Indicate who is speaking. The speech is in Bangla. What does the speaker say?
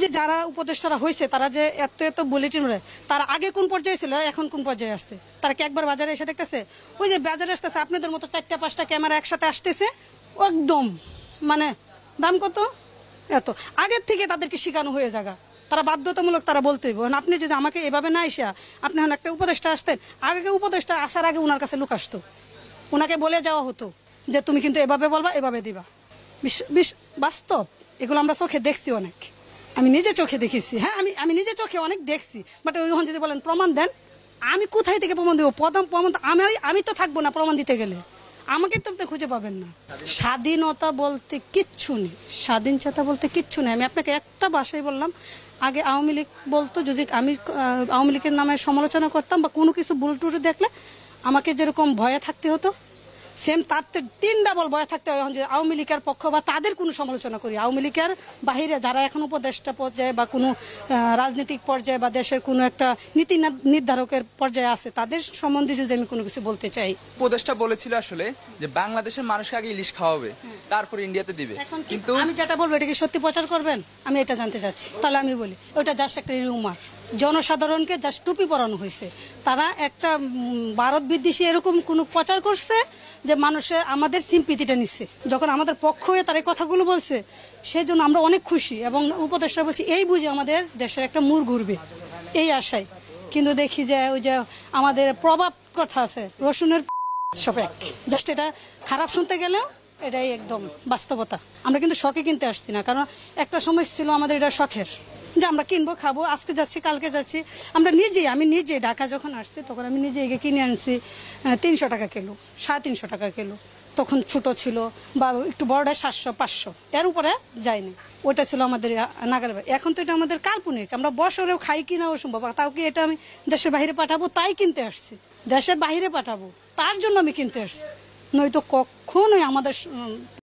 Speaker 1: যে যারা উপদেষ্টারা হয়েছে তারা যে এত এত বুলেটিন উড়ে তারা আগে কোন পর্যায়ে ছিল এখন কোন পর্যায়ে আসছে তারা কি একবার বাজারে এসে দেখতেছে ওই যে বাজারে আসতেছে আপনাদের মতো 4টা 5টা ক্যামেরা একসাথে আসতেছে একদম মানে দাম কত এত আগের থেকে তাদেরকে শেখানো হয়ে যাগা তারা বাধ্যতামূলক তারা বলতে হইব আপনি যদি আমাকে এভাবে না এসে আপনি এখন একটা উপদেষ্টা আসতেন আগে উপদেষ্টা আসার আগে ওনার কাছে লোক আসতো ওনাকে বলে যাওয়া হতো যে তুমি কিন্তু এভাবে বলবা এভাবে দিবা বাস্তব এগুলো আমরা চোখে দেখছি অনেক আমি নিজে চোখে দেখেছি হ্যাঁ আমি নিজে চোখে অনেক দেখছি বাট ওইখানে যদি বলেন প্রমাণ দেন আমি কোথায় থেকে প্রমাণ দেবো প্রমাণ আমি তো থাকবো না প্রমাণ দিতে গেলে আমাকে তো আপনি খুঁজে পাবেন না স্বাধীনতা বলতে কিচ্ছু নেই স্বাধীনতা বলতে কিচ্ছু নেই আমি আপনাকে একটা ভাষায় বললাম আগে আওয়ামী লীগ বলতো যদি আমি আওয়ামী লীগের নামে সমালোচনা করতাম বা কোনো কিছু ভুল টুল দেখলে আমাকে যেরকম ভয়ে থাকতে হতো সেম তার 3 ডাবল ভয় থাকতে হয় যে আওয়ামী লীগের পক্ষ বা তাদের কোনো সমালোচনা করি আওয়ামী লীগের বাহিরে যারা এখন উপদেষ্টা পর্যায়ে বা কোনো রাজনৈতিক পর্যায়ে বা দেশের কোনো একটা নীতি নির্ধারকের পর্যায়ে আছে তাদের সম্বন্ধে যদি আমি কোনো কিছু বলতে চাই
Speaker 2: উপদেষ্টা বলেছিল আসলে যে বাংলাদেশের মানুষকে আগে ইলিশ খাওয়াবে তারপর ইন্ডিয়াতে দিবে
Speaker 1: কিন্তু আমি যেটা বলবো এটা কি সত্যি প্রচার করবেন আমি এটা জানতে চাচ্ছি তাহলে আমি বলি ওটা জাস্ট একটা রিউমার জনসাধারণকে জাস্ট টুপি পরানো হয়েছে তারা একটা ভারত বিদ্বেষী এরকম কোনো প্রচার করছে যে মানুষে আমাদের সিম্পিতিটা নিচ্ছে যখন আমাদের পক্ষ হয়ে তারা এই কথাগুলো বলছে সেই জন্য আমরা অনেক খুশি এবং উপদেষ্টা বলছি এই বুঝে আমাদের দেশের একটা মুড় ঘুরবে এই আশায় কিন্তু দেখি যে ওই যে আমাদের প্রভাব কথা আছে রসুনের সব এক জাস্ট এটা খারাপ শুনতে গেলেও এটাই একদম বাস্তবতা আমরা কিন্তু শখে কিনতে আসছি না কারণ একটা সময় ছিল আমাদের এটা শখের যে আমরা কিনবো খাবো আজকে যাচ্ছি কালকে যাচ্ছি আমি নিজে ঢাকা যখন আসছি তখন আমি নিজে এগিয়ে কিনে আনছি 300 টাকা কিলো 350 টাকা কিলো তখন ছোট ছিল বা একটু বড়টা 700-500 এর উপরে যায়নি ওটা ছিল আমাদের নাগালের এখন তো এটা আমাদের কাল্পনিক আমরা বছরেও খাই কিনা অসম্ভব তাও কি এটা আমি দেশের বাইরে পাঠাবো তাই কিনতে আসছি দেশের বাইরে পাঠাবো তার জন্য আমি কিনতে আসছি নয়তো কখনোই আমাদের